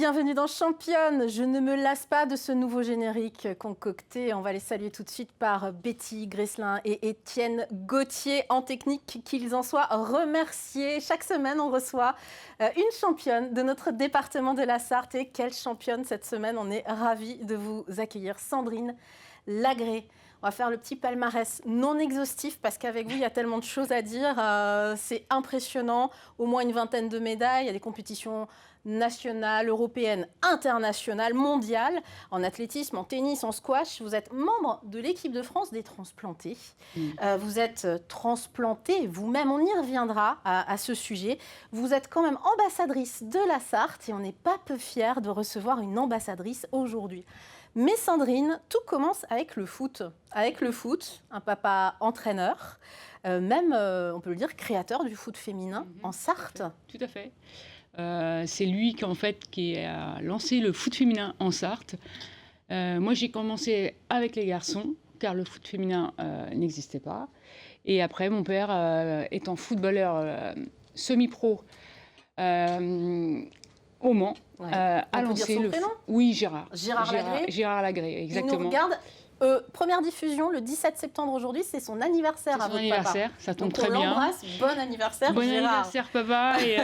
Bienvenue dans Championne. Je ne me lasse pas de ce nouveau générique concocté. On va les saluer tout de suite par Betty Gresselin et Étienne Gauthier en technique. Qu'ils en soient remerciés. Chaque semaine, on reçoit une championne de notre département de la Sarthe. Et quelle championne cette semaine. On est ravis de vous accueillir. Sandrine Lagré. On va faire le petit palmarès non exhaustif parce qu'avec vous, il y a tellement de choses à dire. C'est impressionnant. Au moins une vingtaine de médailles. Il y a des compétitions nationales, européennes, internationales, mondiales. En athlétisme, en tennis, en squash. Vous êtes membre de l'équipe de France des transplantés. Vous êtes transplanté vous-même. On y reviendra à ce sujet. Vous êtes quand même ambassadrice de la Sarthe et on n'est pas peu fiers de recevoir une ambassadrice aujourd'hui. Mais Sandrine, tout commence avec le foot. Avec le foot, un papa entraîneur, même, on peut le dire, créateur du foot féminin en Sarthe. Tout à fait. C'est lui qui a lancé le foot féminin en Sarthe. Moi, j'ai commencé avec les garçons, car le foot féminin n'existait pas. Et après, mon père, étant footballeur semi-pro, au Mans, a lancé le... Oui, Gérard Lagré. Gérard Lagré, exactement. Il nous regarde. Première diffusion le 17 septembre aujourd'hui, c'est son anniversaire à votre anniversaire, papa. ça tombe donc très bien. On l'embrasse, bon anniversaire Bon Gérard. Anniversaire papa, et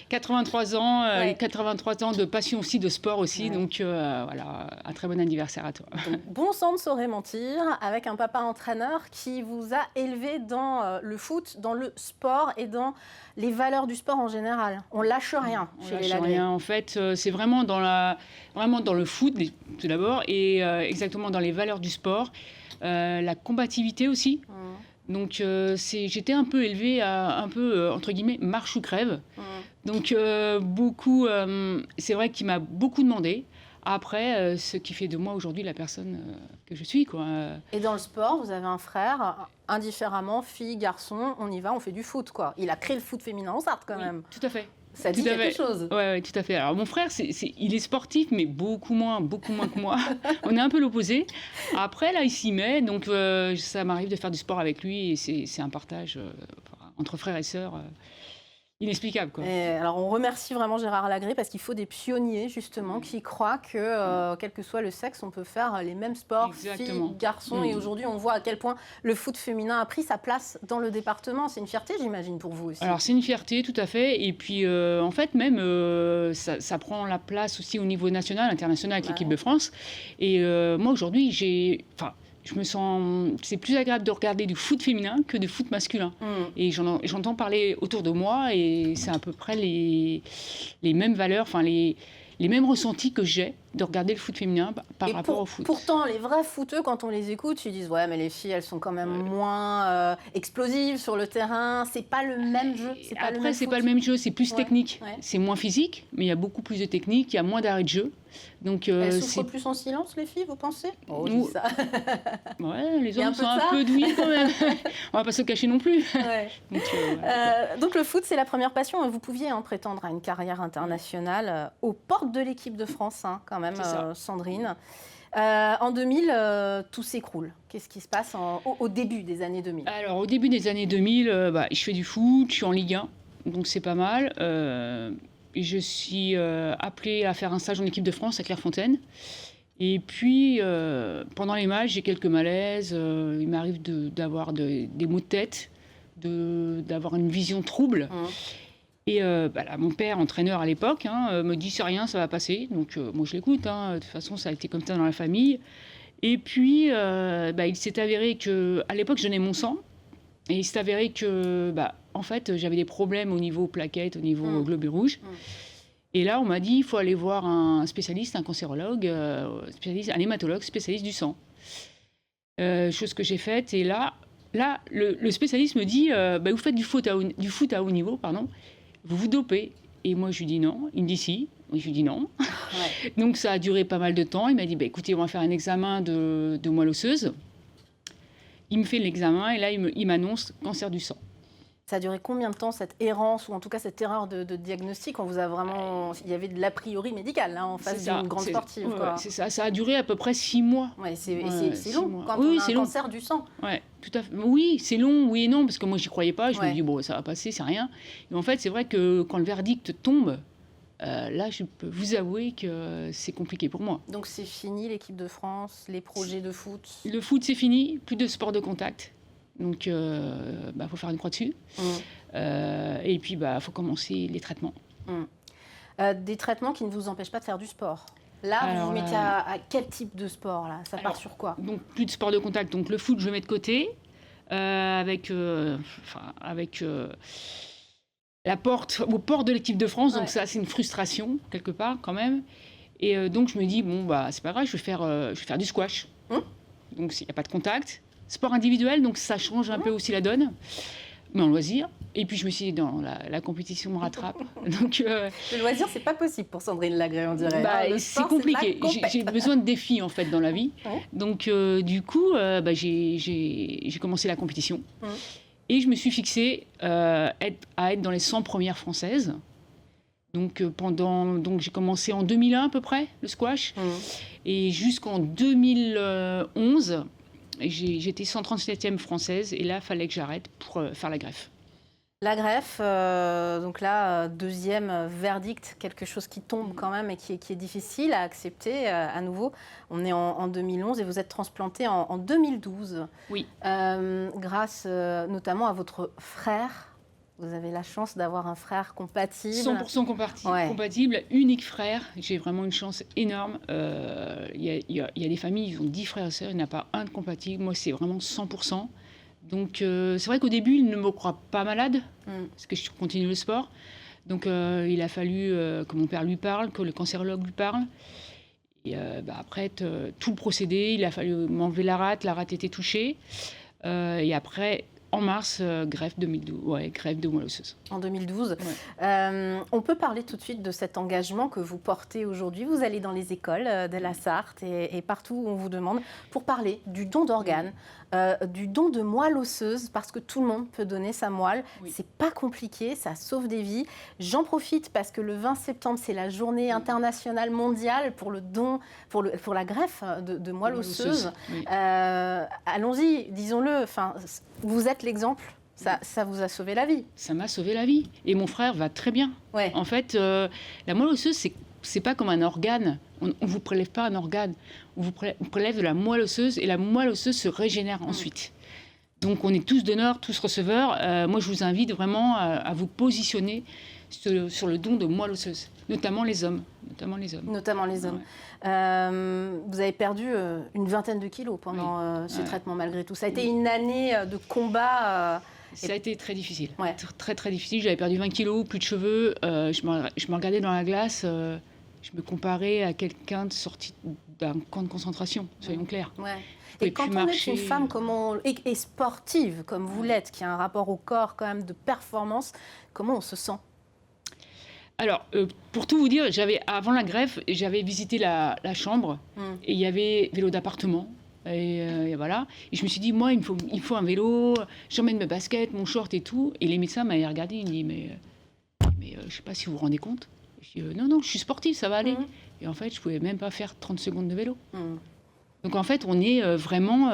83 ans, ouais. 83 ans de passion aussi, de sport aussi, ouais. Donc voilà, un très bon anniversaire à toi. Donc, bon sang ne saurait mentir, avec un papa entraîneur qui vous a élevé dans le foot, dans le sport et dans les valeurs du sport en général. On lâche rien chez les Lagré. On lâche rien, en fait, c'est vraiment dans le foot tout d'abord, et exactement dans les valeurs du sport, la combativité aussi. Donc j'étais un peu élevée à entre guillemets marche ou crève. Donc beaucoup, c'est vrai qu'il m'a beaucoup demandé. Après, ce qui fait de moi aujourd'hui la personne que je suis, quoi. Et dans le sport, vous avez un frère, indifféremment, fille, garçon, on y va, on fait du foot, quoi. Il a créé le foot féminin en Sarthe, quand même. Tout à fait. Ça dit quelque chose. Oui, tout à fait. Alors mon frère, il est sportif, mais beaucoup moins que moi. On est un peu l'opposé. Après, là, il s'y met, donc ça m'arrive de faire du sport avec lui, et c'est un partage entre frères et sœurs inexplicable, quoi. Et alors on remercie vraiment Gérard Lagré parce qu'il faut des pionniers, justement, qui croient que, quel que soit le sexe, on peut faire les mêmes sports, filles, garçons. Et aujourd'hui, on voit à quel point le foot féminin a pris sa place dans le département. C'est une fierté, j'imagine, pour vous aussi. Alors c'est une fierté, tout à fait. Et puis, en fait, même, ça prend la place aussi au niveau national, international avec l'équipe de France. Et moi, aujourd'hui, je me sens... C'est plus agréable de regarder du foot féminin que du foot masculin. Et j'entends parler autour de moi, et c'est à peu près les mêmes valeurs, enfin les mêmes ressentis que j'ai de regarder le foot féminin par rapport au foot. Pourtant, les vrais footeux, quand on les écoute, ils disent « Ouais, mais les filles, elles sont quand même moins explosives sur le terrain. C'est pas le même jeu. » Après, c'est pas le même jeu, c'est plus technique. C'est moins physique, mais il y a beaucoup plus de technique, il y a moins d'arrêt de jeu. Donc, elles souffrent plus en silence, les filles, vous pensez? Oh, je dis ça. Ouais, les hommes sont un peu douilles quand même. On va pas se cacher non plus. Ouais. Donc le foot, c'est la première passion. Vous pouviez prétendre à une carrière internationale aux portes de l'équipe de France, quand même, Sandrine. En 2000, tout s'écroule. Qu'est-ce qui se passe au début des années 2000? Alors, au début des années 2000, je fais du foot, je suis en Ligue 1, donc c'est pas mal. Je suis appelée à faire un stage en équipe de France à Clairefontaine. Et puis, pendant les matchs, j'ai quelques malaises. Il m'arrive d'avoir des maux de tête, d'avoir une vision trouble. Et là, mon père, entraîneur à l'époque, me dit « c'est rien, ça va passer ». Donc moi, je l'écoute. De toute façon, ça a été comme ça dans la famille. Et puis, il s'est avéré qu'à l'époque, je donnais mon sang. Et il s'est avéré que, en fait, j'avais des problèmes au niveau plaquettes, au niveau globules rouges. Et là, on m'a dit, il faut aller voir un spécialiste, un cancérologue, un hématologue spécialiste du sang. Chose que j'ai faite. Et là le spécialiste me dit, vous faites du foot à haut niveau, pardon. Vous vous dopez. Et moi, je lui dis non. Il me dit si. Et je lui dis non. Ouais. Donc, ça a duré pas mal de temps. Il m'a dit, écoutez, on va faire un examen de moelle osseuse. Il me fait l'examen et là, il m'annonce cancer du sang. Ça a duré combien de temps, cette errance, ou en tout cas cette erreur de diagnostic? On vous a vraiment... Il y avait de l'a priori médical en face d'une grande sportive. C'est ça, ça a duré à peu près 6 mois. Ouais, c'est long quand on a un cancer du sang. Ouais, tout à fait. Oui, c'est long, oui et non, parce que moi, j'y croyais pas. Je me dis, ça va passer, c'est rien. Et en fait, c'est vrai que quand le verdict tombe, là, je peux vous avouer que c'est compliqué pour moi. Donc c'est fini l'équipe de France, les projets de foot? Le foot, c'est fini, plus de sport de contact. Donc, faut faire une croix dessus. Et puis, faut commencer les traitements. Des traitements qui ne vous empêchent pas de faire du sport? Là, vous vous mettez à quel type de sport là? Ça part sur quoi? Donc, plus de sport de contact. Donc, le foot, je mets de côté avec la porte au port de l'équipe de France. Donc, ça, c'est une frustration, quelque part, quand même. Et donc, je me dis, c'est pas grave, je vais faire du squash. Donc, il n'y a pas de contact. Sport individuel, donc ça change un peu aussi la donne, mais en loisir. Et puis je me suis dit, non, la compétition me rattrape. Donc, le loisir, c'est pas possible pour Sandrine Lagré, on dirait. C'est compliqué. J'ai besoin de défis, en fait, dans la vie. Donc, du coup, j'ai commencé la compétition. Et je me suis fixée à être dans les 100 premières françaises. Donc, j'ai commencé en 2001 à peu près, le squash. Et jusqu'en 2011... J'étais 137e française et là, il fallait que j'arrête pour faire la greffe. La greffe, donc là, deuxième verdict, quelque chose qui tombe quand même et qui est difficile à accepter à nouveau. On est en 2011 et vous êtes transplantée en 2012. Oui. Grâce notamment à votre frère. Vous avez la chance d'avoir un frère compatible. 100% compatible, unique frère. J'ai vraiment une chance énorme. Il y a des familles, ils ont 10 frères et sœurs, il n'y en a pas un de compatible. Moi, c'est vraiment 100%. Donc, c'est vrai qu'au début, il ne me croit pas malade, parce que je continue le sport. Donc, il a fallu que mon père lui parle, que le cancérologue lui parle. Et après, tout le procédé, il a fallu m'enlever la rate était touchée. Et après... En mars, greffe 2012, greffe de moelle osseuse. En 2012. On peut parler tout de suite de cet engagement que vous portez aujourd'hui. Vous allez dans les écoles de la Sarthe et partout où on vous demande pour parler du don d'organes, du don de moelle osseuse, parce que tout le monde peut donner sa moelle. C'est pas compliqué, ça sauve des vies. J'en profite parce que le 20 septembre, c'est la journée internationale mondiale pour le don, pour la greffe de moelle osseuse. Allons-y, disons-le. Vous êtes l'exemple, ça vous a sauvé la vie. Ça m'a sauvé la vie. Et mon frère va très bien. En fait, la moelle osseuse, c'est pas comme un organe. On ne vous prélève pas un organe. On vous prélève de la moelle osseuse et la moelle osseuse se régénère ensuite. Donc, on est tous donneurs, tous receveurs. Moi, je vous invite vraiment à vous positionner sur le don de moelle osseuse, notamment les hommes. Vous avez perdu une vingtaine de kilos pendant ce traitement malgré tout. Ça a été une année de combat. Ça a été très difficile, très très difficile. J'avais perdu 20 kilos, plus de cheveux. Je me regardais dans la glace. Je me comparais à quelqu'un sorti d'un camp de concentration, soyons clairs. Et quand on est une femme et sportive comme vous l'êtes, qui a un rapport au corps quand même de performance, comment on se sent ? Alors, pour tout vous dire, avant la greffe, j'avais visité la chambre et il y avait vélo d'appartement. Et voilà. Et je me suis dit, moi, il me faut un vélo, j'emmène mes baskets, mon short et tout. Et les médecins m'avaient regardé, ils me disent, mais je ne sais pas si vous vous rendez compte. Je dis, non, je suis sportive, ça va aller. Et en fait, je ne pouvais même pas faire 30 secondes de vélo. Donc, en fait, on est vraiment...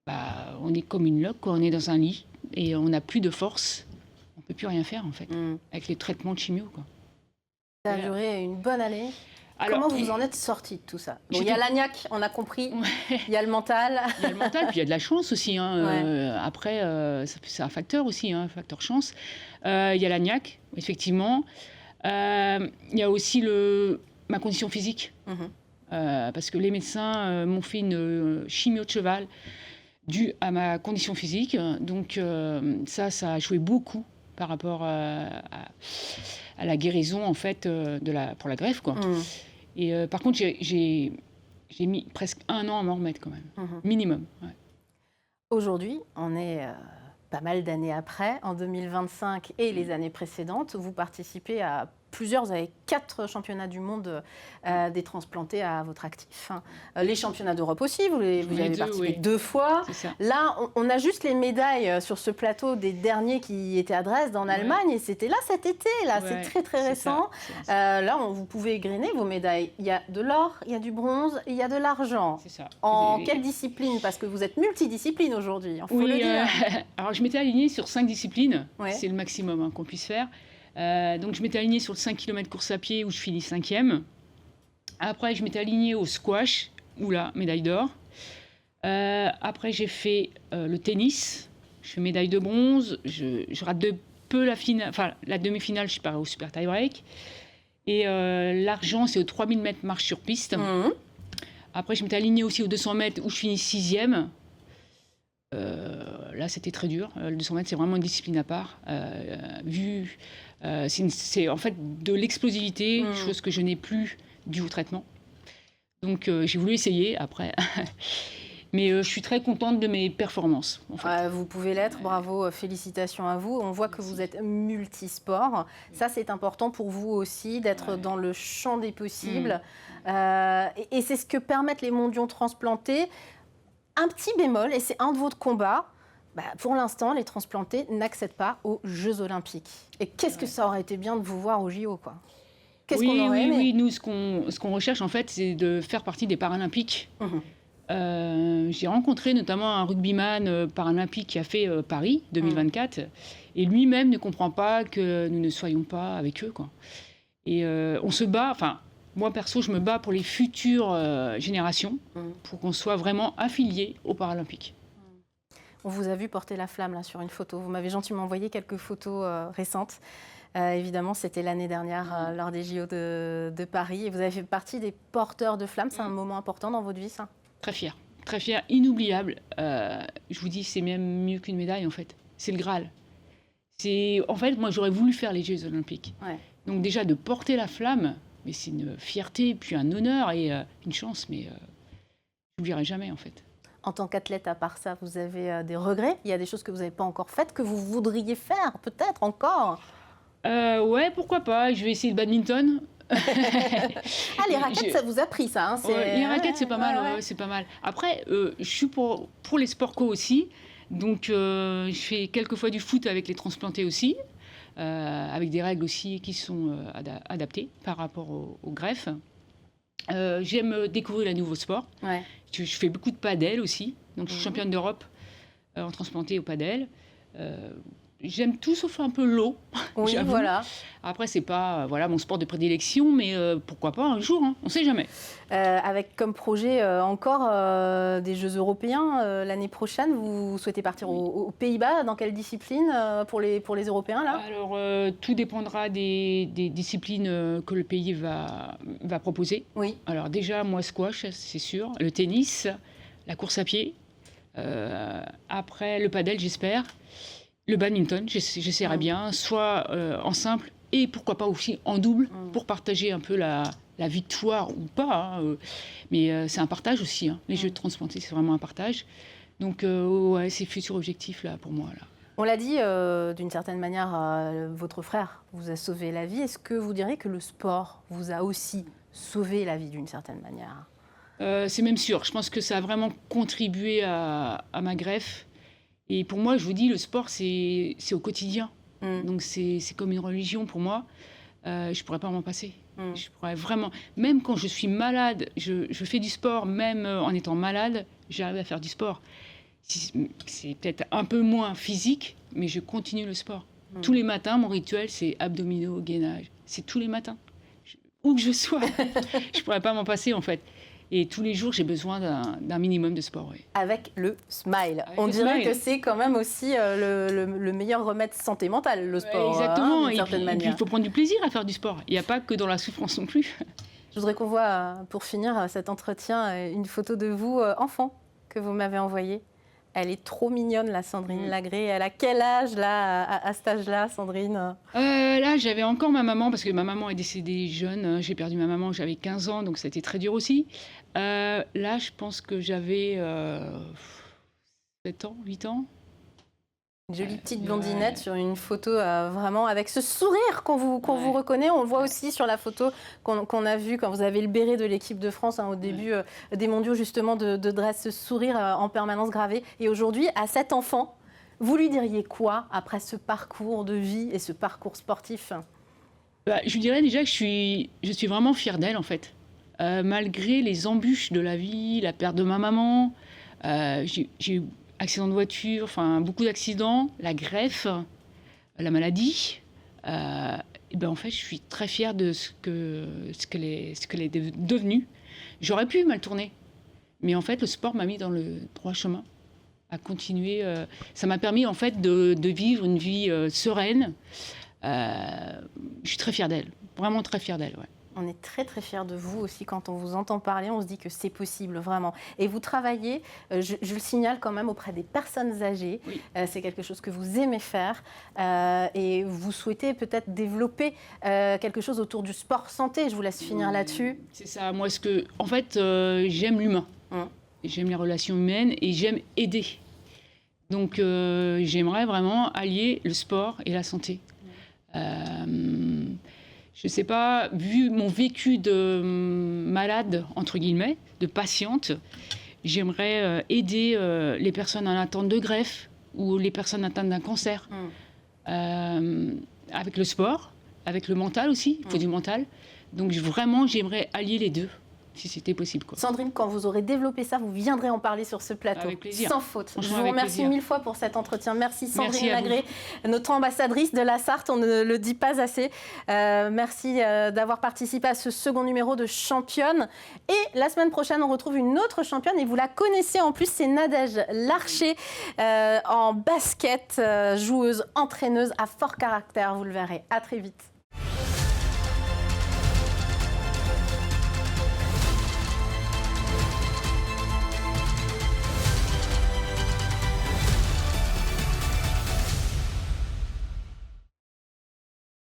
on est comme une loque, quoi. On est dans un lit et on n'a plus de force. On ne peut plus rien faire, en fait, avec les traitements de chimio, quoi. Ça a duré une bonne année. Alors, comment vous en êtes sortie de tout ça? Il y a l'agnac, on a compris. Il y a le mental. Il y a le mental, puis il y a de la chance aussi. Après, c'est un facteur aussi, un facteur chance. Il y a l'agnac, effectivement. Il y a aussi ma condition physique. Parce que les médecins m'ont fait une chimio de cheval due à ma condition physique. Donc, ça a joué beaucoup par rapport à la guérison, en fait, pour la greffe, quoi. Et par contre, j'ai mis presque 1 an à m'en remettre, quand même. Minimum. Aujourd'hui, on est pas mal d'années après, en 2025 et les années précédentes. Vous participez à vous avez 4 championnats du monde des transplantés à votre actif. Les championnats d'Europe aussi, vous y avez participé 2 fois. Là, on a juste les médailles sur ce plateau des derniers qui étaient à Dresde, en Allemagne, et c'était là cet été. C'est très, très récent. Là, vous pouvez égrener vos médailles. Il y a de l'or, il y a du bronze, et il y a de l'argent. En quelle discipline? Parce que vous êtes multidiscipline aujourd'hui, il faut le dire. Alors, je m'étais alignée sur 5 disciplines. C'est le maximum qu'on puisse faire. Donc je m'étais alignée sur le 5 km course à pied où je finis 5e. Après, je m'étais alignée au squash, où là, médaille d'or. Après, j'ai fait le tennis. Je fais médaille de bronze. Je rate de peu la finale, enfin la demi-finale, je suis pas au super tie-break. Et l'argent, c'est aux 3000 mètres marche sur piste. Après, je m'étais alignée aussi aux 200 mètres où je finis 6e. Là, c'était très dur. Le 200 mètres, c'est vraiment une discipline à part. C'est en fait de l'explosivité, chose que je n'ai plus due au traitement. Donc, j'ai voulu essayer après. Mais je suis très contente de mes performances. En fait. Vous pouvez l'être, bravo, félicitations à vous. On voit que vous êtes multisport. Ça, c'est important pour vous aussi, d'être dans le champ des possibles. Et c'est ce que permettent les mondiaux transplantés. Un petit bémol, et c'est un de vos combats, pour l'instant, les transplantés n'accèdent pas aux Jeux Olympiques. Et qu'est-ce que ça aurait été bien de vous voir aux JO, quoi. Qu'est-ce qu'on aurait aimé ? Oui, nous, ce qu'on recherche, en fait, c'est de faire partie des Paralympiques. J'ai rencontré notamment un rugbyman paralympique qui a fait Paris 2024 et lui-même ne comprend pas que nous ne soyons pas avec eux, quoi. Et on se bat, enfin moi perso je me bats pour les futures générations pour qu'on soit vraiment affiliés aux Paralympiques. On vous a vu porter la flamme là sur une photo, vous m'avez gentiment envoyé quelques photos récentes. Évidemment, c'était l'année dernière lors des JO de Paris et vous avez fait partie des porteurs de flammes. C'est un moment important dans votre vie, ça ? Très fière, inoubliable. Je vous dis, c'est même mieux qu'une médaille, en fait. C'est le Graal. En fait, moi, j'aurais voulu faire les Jeux Olympiques. Donc déjà, de porter la flamme, mais c'est une fierté, puis un honneur et une chance, mais je n'oublierai jamais, en fait. En tant qu'athlète, à part ça, vous avez des regrets ? Il y a des choses que vous n'avez pas encore faites, que vous voudriez faire, peut-être encore ? Ouais, pourquoi pas. Je vais essayer le badminton. Les raquettes, ça vous a pris, ça, hein, les raquettes, c'est pas mal. C'est pas mal. Après, je suis pour les sports co aussi. Donc, je fais quelques fois du foot avec les transplantés aussi, avec des règles aussi qui sont adaptées par rapport au greffe. J'aime découvrir les nouveaux sports. Je fais beaucoup de padel aussi. Donc, je suis championne d'Europe en transplanté au padel. J'aime tout sauf un peu l'eau. Oui, voilà. Après, c'est pas mon sport de prédilection, mais pourquoi pas un jour, hein, on ne sait jamais. Avec comme projet encore des Jeux européens l'année prochaine, vous souhaitez partir aux Pays-Bas. Dans quelle discipline pour les Européens là ? Alors, tout dépendra des disciplines que le pays va proposer. Oui. Alors déjà, moi, squash, c'est sûr. Le tennis, la course à pied. Après, le padel, j'espère. Le badminton, j'essaierai bien, soit en simple et pourquoi pas aussi en double pour partager un peu la victoire ou pas. Mais c'est un partage aussi. Hein. Les Jeux de transplantés, c'est vraiment un partage. Donc, c'est futur objectif là, pour moi. Là. On l'a dit, d'une certaine manière, votre frère vous a sauvé la vie. Est-ce que vous diriez que le sport vous a aussi sauvé la vie d'une certaine manière ? C'est même sûr. Je pense que ça a vraiment contribué à ma greffe. Et pour moi, je vous dis, le sport, c'est au quotidien. Donc, c'est comme une religion pour moi. Je ne pourrais pas m'en passer. Je pourrais vraiment... Même quand je suis malade, je fais du sport. Même en étant malade, j'arrive à faire du sport. C'est peut-être un peu moins physique, mais je continue le sport. Tous les matins, mon rituel, c'est abdominaux, gainage. C'est tous les matins. Où que je sois. Je ne pourrais pas m'en passer, en fait. Et tous les jours, j'ai besoin d'un minimum de sport. Oui. Avec le smile. On dirait que c'est quand même aussi le meilleur remède santé mentale, le sport. Exactement. D'une certaine manière. Et puis, il faut prendre du plaisir à faire du sport. Il n'y a pas que dans la souffrance non plus. Je voudrais qu'on voit, pour finir cet entretien, une photo de vous, enfant, que vous m'avez envoyée. Elle est trop mignonne, la Sandrine Lagré. Elle a quel âge, là, à cet âge-là, Sandrine ? Là, j'avais encore ma maman, parce que ma maman est décédée jeune. J'ai perdu ma maman, j'avais 15 ans, donc ça a été très dur aussi. Là, je pense que j'avais 7 ans, 8 ans. Une jolie petite blondinette sur une photo vraiment avec ce sourire qu'on vous reconnaît. On le voit aussi sur la photo qu'on a vue quand vous avez le béret de l'équipe de France au début des mondiaux, justement, de dresse, ce sourire en permanence gravé. Et aujourd'hui, à cet enfant, vous lui diriez quoi après ce parcours de vie et ce parcours sportif ? Je lui dirais déjà que je suis vraiment fière d'elle, en fait. Malgré les embûches de la vie, la perte de ma maman, j'ai eu accident de voiture, enfin beaucoup d'accidents, la greffe, la maladie. Et ben en fait, je suis très fière de ce qu'elle est devenue. J'aurais pu mal tourner, mais en fait, le sport m'a mis dans le droit chemin, à continuer. Ça m'a permis en fait de vivre une vie sereine. Je suis très fière d'elle, vraiment très fière d'elle. Ouais. On est très très fiers de vous aussi quand on vous entend parler, on se dit que c'est possible vraiment. Et vous travaillez, je le signale quand même, auprès des personnes âgées. Oui. C'est quelque chose que vous aimez faire et vous souhaitez peut-être développer quelque chose autour du sport santé. Je vous laisse finir là-dessus. C'est ça, moi en fait, j'aime l'humain. J'aime les relations humaines et j'aime aider. Donc j'aimerais vraiment allier le sport et la santé. Je ne sais pas, vu mon vécu de malade, entre guillemets, de patiente, j'aimerais aider les personnes en attente de greffe ou les personnes atteintes d'un cancer. Avec le sport, avec le mental aussi, il faut du mental. Donc vraiment, j'aimerais allier les deux, si c'était possible. Quoi. Sandrine, quand vous aurez développé ça, vous viendrez en parler sur ce plateau. Avec plaisir. Sans faute. Je vous remercie mille fois pour cet entretien. Merci Sandrine Lagré, notre ambassadrice de la Sarthe, on ne le dit pas assez. Merci d'avoir participé à ce second numéro de Championne. Et la semaine prochaine, on retrouve une autre championne et vous la connaissez en plus, c'est Nadège Larcher en basket, joueuse, entraîneuse à fort caractère. Vous le verrez. À très vite.